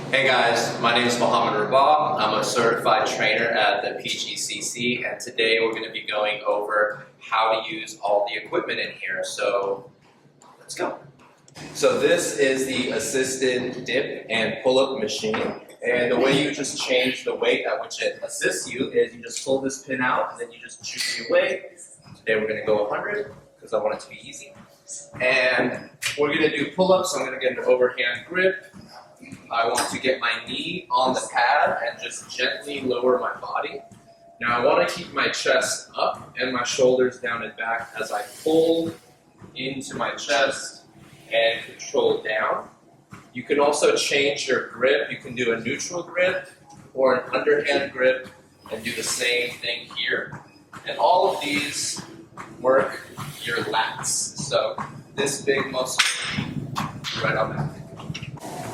Hey guys, my name is Mohammed Rabah. I'm a certified trainer at the PGCC, and today we're going to be going over how to use all the equipment in here. So let's go. So this is the assisted dip and pull-up machine, and the way you just change the weight at which it assists you is you just pull this pin out and then you just choose your weight. Today we're going to go 100 because I want it to be easy. And we're going to do pull-ups. So I'm going to get an overhand grip. I want to get my knee on the pad and just gently lower my body. Now I want to keep my chest up and my shoulders down and back as I pull into my chest and control down. You can also change your grip. You can do a neutral grip or an underhand grip and do the same thing here. And all of these work your lats. So this big muscle right on that.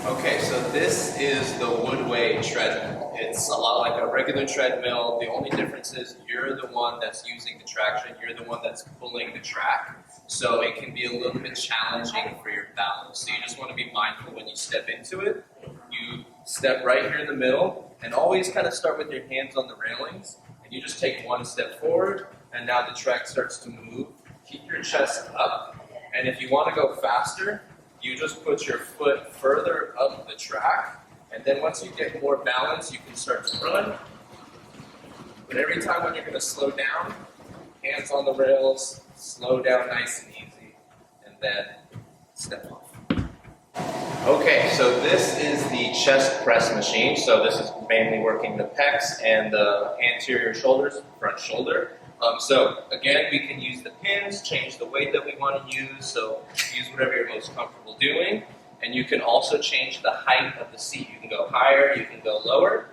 Okay, so this is the Woodway Treadmill. It's a lot like a regular treadmill. The only difference is you're the one that's using the traction, you're the one that's pulling the track. So it can be a little bit challenging for your balance. So you just want to be mindful when you step into it. You step right here in the middle and always kind of start with your hands on the railings. And you just take one step forward and now the track starts to move. Keep your chest up. And if you want to go faster, you just put your foot further up the track, and then once you get more balance, you can start to run. But every time when you're going to slow down, hands on the rails, slow down nice and easy, and then step off. Okay, so this is the chest press machine. So this is mainly working the pecs and the anterior shoulders, front shoulder. So again, we can use the pins, change the weight that we want to use, so use whatever you're most comfortable doing. And you can also change the height of the seat. You can go higher, you can go lower.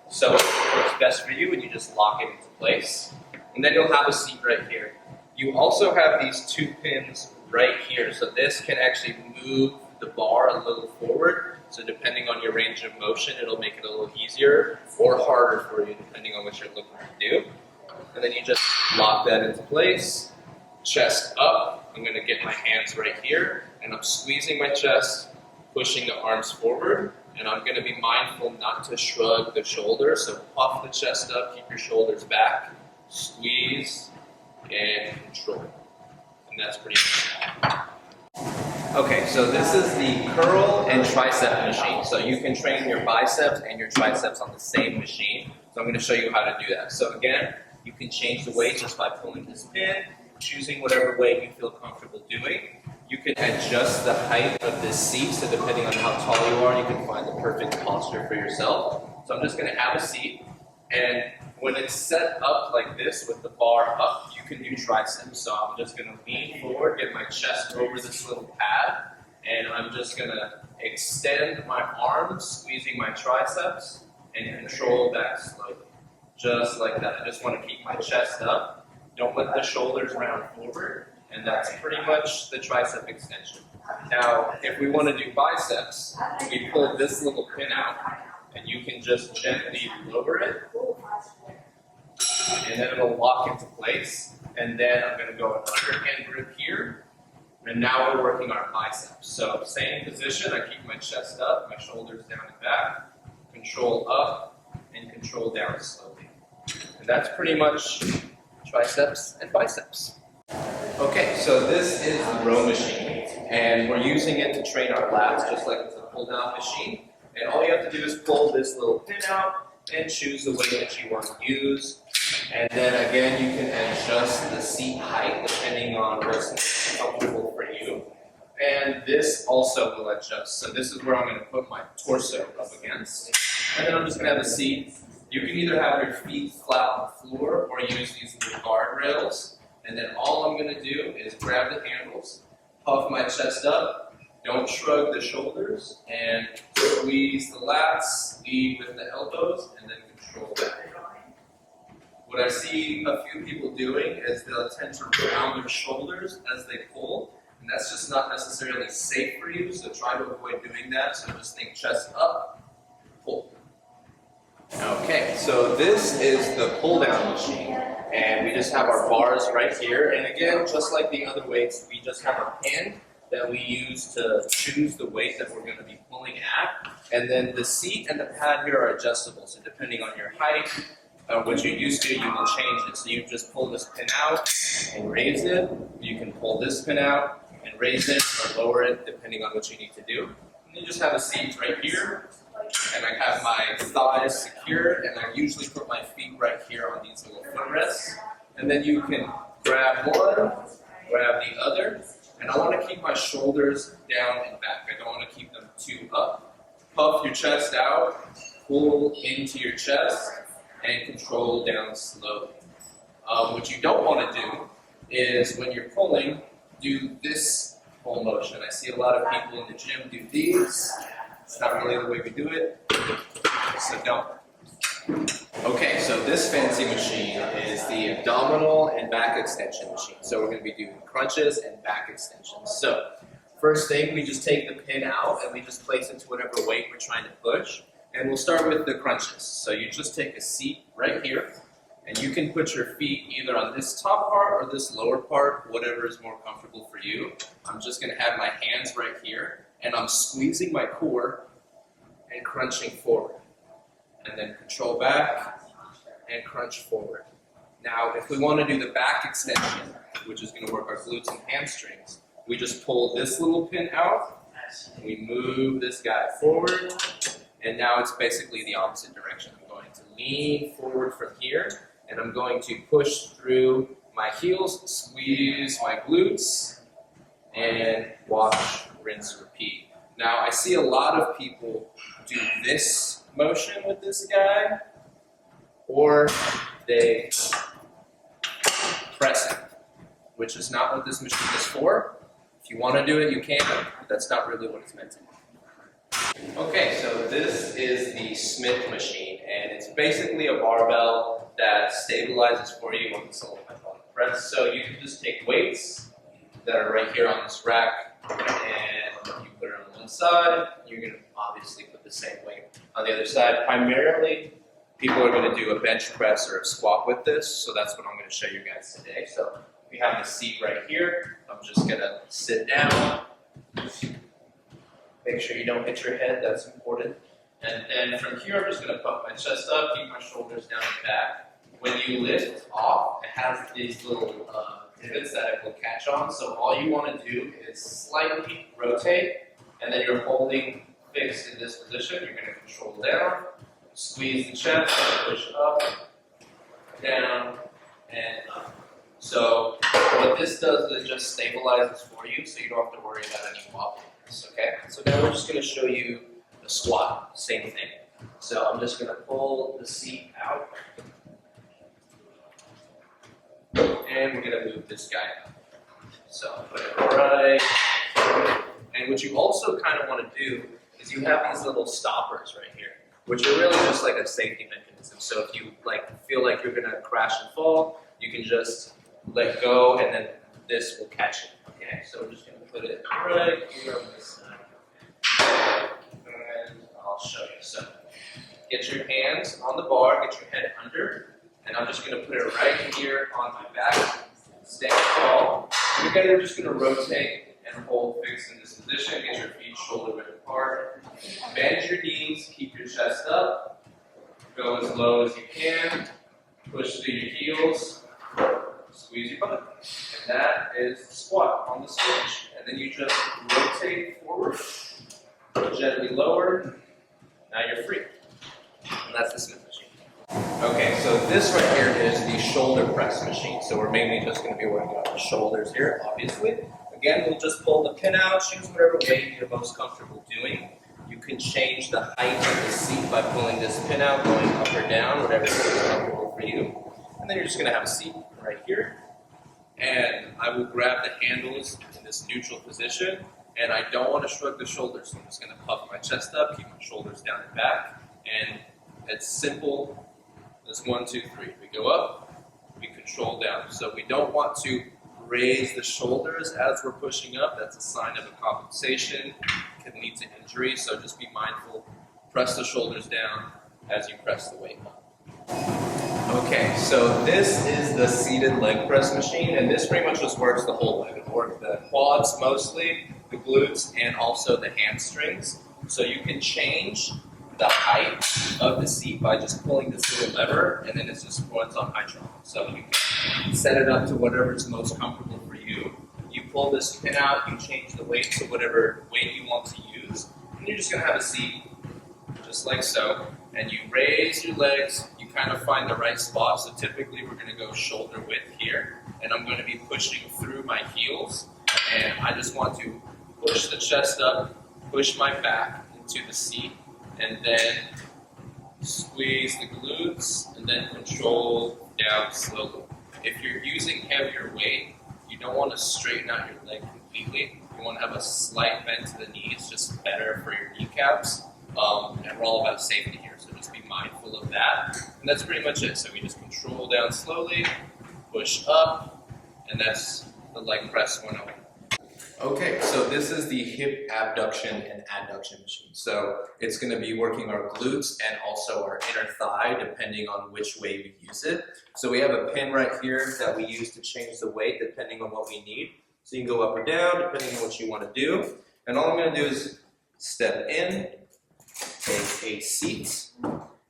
So it works best for you and you just lock it into place. And then you'll have a seat right here. You also have these two pins right here. So this can actually move the bar a little forward. So depending on your range of motion, it'll make it a little easier or harder for you depending on what you're looking to do. And then you just lock that into place, chest up. I'm going to get my hands right here, and I'm squeezing my chest, pushing the arms forward, and I'm going to be mindful not to shrug the shoulders. So puff the chest up, keep your shoulders back, squeeze, and control. And that's pretty much it. Okay, so this is the curl and tricep machine. So you can train your biceps and your triceps on the same machine. So I'm going to show you how to do that. So again, you can change the weight just by pulling this pin, choosing whatever weight you feel comfortable doing. You can adjust the height of this seat, so depending on how tall you are, you can find the perfect posture for yourself. So I'm just going to have a seat, and when it's set up like this with the bar up, you can do triceps. So I'm just going to lean forward, get my chest over this little pad, and I'm just going to extend my arms, squeezing my triceps, and control back slowly. Just like that. I just want to keep my chest up. Don't let the shoulders round forward. And that's pretty much the tricep extension. Now, if we want to do biceps, we pull this little pin out, and you can just gently lower it, and then it'll lock into place. And then I'm going to go an underhand grip here, and now we're working our biceps. So same position, I keep my chest up, my shoulders down and back, control up, and control down slowly. And that's pretty much triceps and biceps. Okay, so this is the row machine, and we're using it to train our lats just like it's a pull-down machine. And all you have to do is pull this little pin out and choose the weight that you want to use. And then again, you can adjust the seat height depending on what's most comfortable for you. And this also will adjust. So this is where I'm going to put my torso up against. And then I'm just going to have a seat. You can either have your feet flat on the floor or use these little guardrails. And then all I'm going to do is grab the handles, puff my chest up, don't shrug the shoulders, and squeeze the lats, lead with the elbows, and then control that. What I see a few people doing is they'll tend to round their shoulders as they pull, and that's just not necessarily safe for you, so try to avoid doing that. So just think chest up, pull. Okay, so this is the pull-down machine, and we just have our bars right here. And again, just like the other weights, we just have a pin that we use to choose the weight that we're going to be pulling at. And then the seat and the pad here are adjustable. So depending on your height, what you're used to, you will change it. So you just pull this pin out and raise it. You can pull this pin out and raise it or lower it depending on what you need to do. And you just have a seat right here. And I have my thighs secured, and I usually put my feet right here on these little footrests. And then you can grab one, grab the other, and I want to keep my shoulders down and back. I don't want to keep them too up. Puff your chest out, pull into your chest, and control down slowly. What you don't want to do is when you're pulling, do this pull motion. I see a lot of people in the gym do these. It's not really the way we do it, so don't. Okay, so this fancy machine is the abdominal and back extension machine. So we're going to be doing crunches and back extensions. So first thing, we just take the pin out and we just place it to whatever weight we're trying to push. And we'll start with the crunches. So you just take a seat right here, and you can put your feet either on this top part or this lower part, whatever is more comfortable for you. I'm just going to have my hands right here, and I'm squeezing my core and crunching forward. And then control back and crunch forward. Now, if we want to do the back extension, which is going to work our glutes and hamstrings, we just pull this little pin out, we move this guy forward, and now it's basically the opposite direction. I'm going to lean forward from here, and I'm going to push through my heels, squeeze my glutes, and watch, rinse, repeat. Now, I see a lot of people do this motion with this guy, or they press it, which is not what this machine is for. If you want to do it, you can, but that's not really what it's meant to do. Okay, so this is the Smith machine, and it's basically a barbell that stabilizes for you on this little hydraulic press. So you can just take weights that are right here on this rack, and you put it on one side. You're going to obviously put the same weight on the other side. Primarily, people are going to do a bench press or a squat with this, so that's what I'm going to show you guys today. So we have the seat right here. I'm just going to sit down. Make sure you don't hit your head, that's important. And then from here, I'm just going to puff my chest up, keep my shoulders down and back. When you lift off, it has these little divots that it will catch on, so all you want to do is slightly rotate, and then you're holding fixed in this position. You're going to control down, squeeze the chest, push up, down, and up. So what this does is it just stabilizes for you, so you don't have to worry about any wobbling. Okay, so now we're just going to show you the squat, same thing. So I'm just going to pull the seat out, and we're going to move this guy up. So put it right, and what you also kind of want to do is you have these little stoppers right here, which are really just like a safety mechanism. So if you feel like you're going to crash and fall, you can just let go, and then this will catch it. Okay, so we're just going to put it right here on this side, and I'll show you. So get your hands on the bar, get your head under, and I'm just going to put it right here on my back. Stand tall. You're just going to rotate and hold fixed in this position. Get your feet shoulder width apart. Bend your knees, keep your chest up. Go as low as you can. Push through your heels. Squeeze your butt. And that is the squat on the switch. And then you just rotate forward, gently lower. Now you're free. And that's the Smith machine. Okay, so this right here is the shoulder press machine. So we're mainly just going to be working on the shoulders here, obviously. Again, we'll just pull the pin out, choose whatever weight you're most comfortable doing. You can change the height of the seat by pulling this pin out, going up or down, whatever is comfortable for you. And then you're just going to have a seat right here. And I will grab the handles in this neutral position. And I don't want to shrug the shoulders, so I'm just going to puff my chest up, keep my shoulders down and back. And it's simple as 1, 2, 3. We go up, we control down. So we don't want to raise the shoulders as we're pushing up. That's a sign of a compensation. It can lead to injury, so just be mindful. Press the shoulders down as you press the weight up. Okay, so this is the seated leg press machine, and this pretty much just works the whole leg. It works the quads mostly, the glutes and also the hamstrings. So you can change the height of the seat by just pulling this little lever, and then it's just runs on hydraulic. So you can set it up to whatever is most comfortable for you. You pull this pin out, you change the weight to whatever weight you want to use, and you're just going to have a seat just like so. And you raise your legs, you kind of find the right spot. So typically we're going to go shoulder width here, and I'm going to be pushing through my heels, and I just want to push the chest up, push my back into the seat, and then squeeze the glutes, and then control down slowly. If you're using heavier weight, you don't want to straighten out your leg completely. You want to have a slight bend to the knees, just better for your kneecaps. And we're all about safety here, so just be mindful of that. And that's pretty much it. So we just control down slowly, push up, and that's the leg press 101. Okay, so this is the hip abduction and adduction machine. So it's going to be working our glutes and also our inner thigh, depending on which way we use it. So we have a pin right here that we use to change the weight depending on what we need. So you can go up or down depending on what you want to do. And all I'm going to do is step in, take a seat,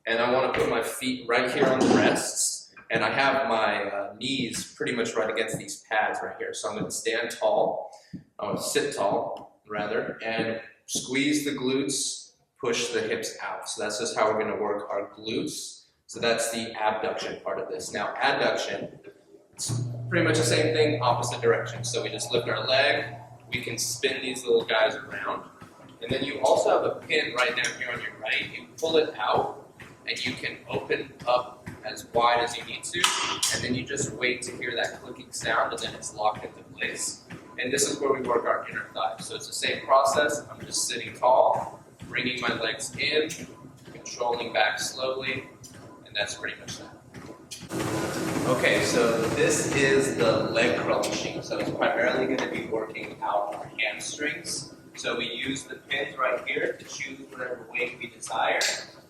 and I want to put my feet right here on the rests. And I have my knees pretty much right against these pads right here. So I'm going to stand tall. I'm going to sit tall, rather, and squeeze the glutes, push the hips out. So that's just how we're going to work our glutes. So that's the abduction part of this. Now, adduction, it's pretty much the same thing, opposite direction. So we just lift our leg, we can spin these little guys around, and then you also have a pin right down here on your right. You pull it out, and you can open up as wide as you need to, and then you just wait to hear that clicking sound, and then it's locked into place. And this is where we work our inner thighs. So it's the same process. I'm just sitting tall, bringing my legs in, controlling back slowly, and that's pretty much that. Okay, so this is the leg curl machine. So it's primarily going to be working out our hamstrings. So we use the pins right here to choose whatever weight we desire.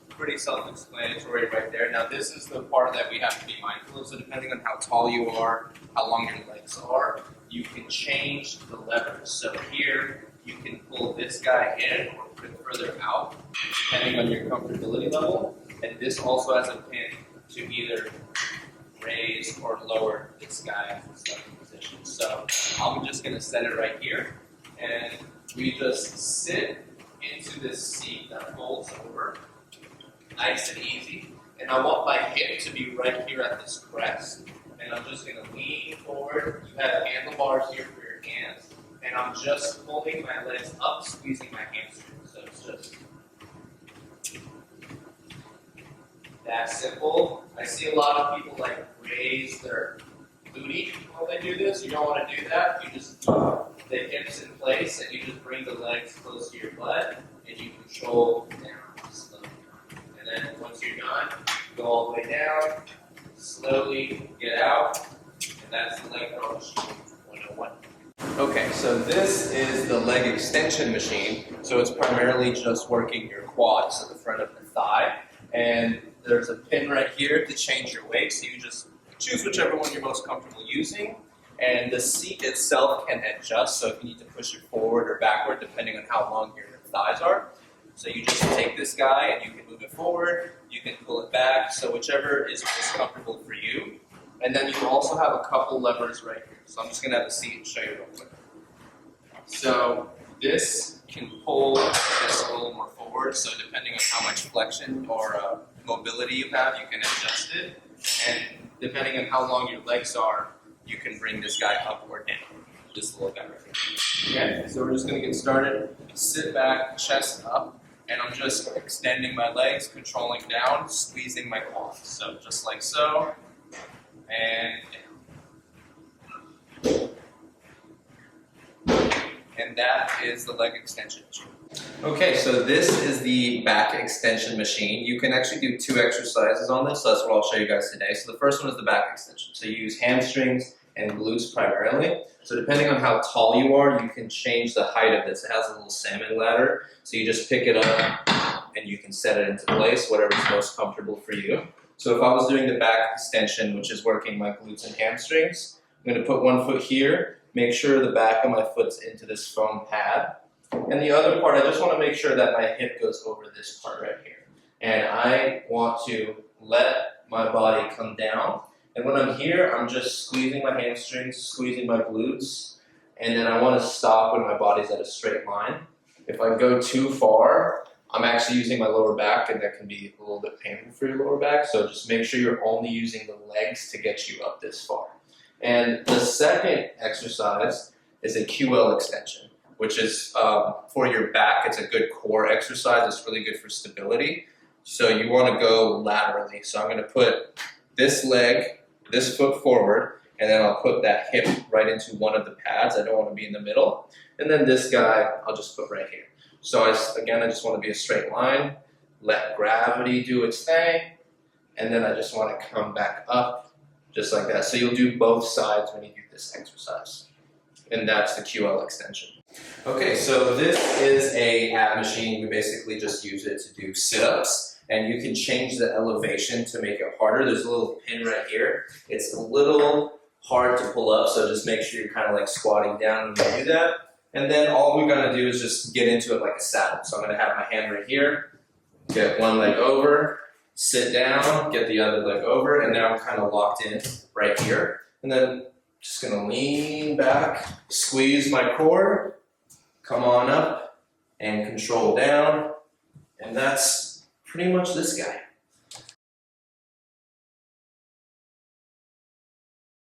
Pretty self-explanatory right there. Now this is the part that we have to be mindful of. So depending on how tall you are, how long your legs are, you can change the levers. So here, you can pull this guy in or put it further out, depending on your comfortability level. And this also has a pin to either raise or lower this guy in the stuck position. So I'm just going to set it right here, and we just sit into this seat that folds over, nice and easy. And I want my hip to be right here at this crest. And I'm just going to lean forward. You have handlebars here for your hands. And I'm just pulling my legs up, squeezing my hamstrings. So it's just that simple. I see a lot of people like raise their booty while they do this. You don't want to do that. You just keep the hips in place, and you just bring the legs close to your butt, and you control down slowly. And then once you're done, go all the way down. Slowly get out, and that's the leg curl machine 101. Okay, so this is the leg extension machine. So it's primarily just working your quads, so the front of the thigh. And there's a pin right here to change your weight, so you just choose whichever one you're most comfortable using. And the seat itself can adjust, so if you need to push it forward or backward, depending on how long your thighs are. So you just take this guy and you can move it forward, you can pull it back, so whichever is most comfortable for you. And then you also have a couple levers right here. So I'm just going to have a seat and show you real quick. So this can pull this a little more forward, so depending on how much flexion or mobility you have, you can adjust it. And depending on how long your legs are, you can bring this guy up or down. This little guy right here. Okay, so we're just going to get started. Sit back, chest up. And I'm just extending my legs, controlling down, squeezing my quads. So just like so, and down. And that is the leg extension machine. Okay, so this is the back extension machine. You can actually do 2 exercises on this, so that's what I'll show you guys today. So the first one is the back extension. So you use hamstrings and glutes primarily. So depending on how tall you are, you can change the height of this. It has a little salmon ladder, so you just pick it up and you can set it into place, whatever's most comfortable for you. So if I was doing the back extension, which is working my glutes and hamstrings, I'm going to put one foot here, make sure the back of my foot's into this foam pad. And the other part, I just want to make sure that my hip goes over this part right here. And I want to let my body come down. And when I'm here, I'm just squeezing my hamstrings, squeezing my glutes. And then I want to stop when my body's at a straight line. If I go too far, I'm actually using my lower back, and that can be a little bit painful for your lower back. So just make sure you're only using the legs to get you up this far. And the second exercise is a QL extension, which is for your back. It's a good core exercise. It's really good for stability. So you want to go laterally. So I'm going to put this leg, this foot forward, and then I'll put that hip right into one of the pads. I don't want to be in the middle. And then this guy, I'll just put right here. So I just want to be a straight line, let gravity do its thing, and then I just want to come back up just like that. So you'll do both sides when you do this exercise. And that's the QL extension. Okay, so this is a ab machine. We basically just use it to do sit-ups, and you can change the elevation to make it harder. There's a little pin right here. It's a little hard to pull up, so just make sure you're kind of like squatting down when you do that. And then all we're gonna do is just get into it like a saddle. So I'm gonna have my hand right here, get one leg over, sit down, get the other leg over, and now I'm kind of locked in right here. And then just gonna lean back, squeeze my core, come on up, and control down. And that's pretty much this guy.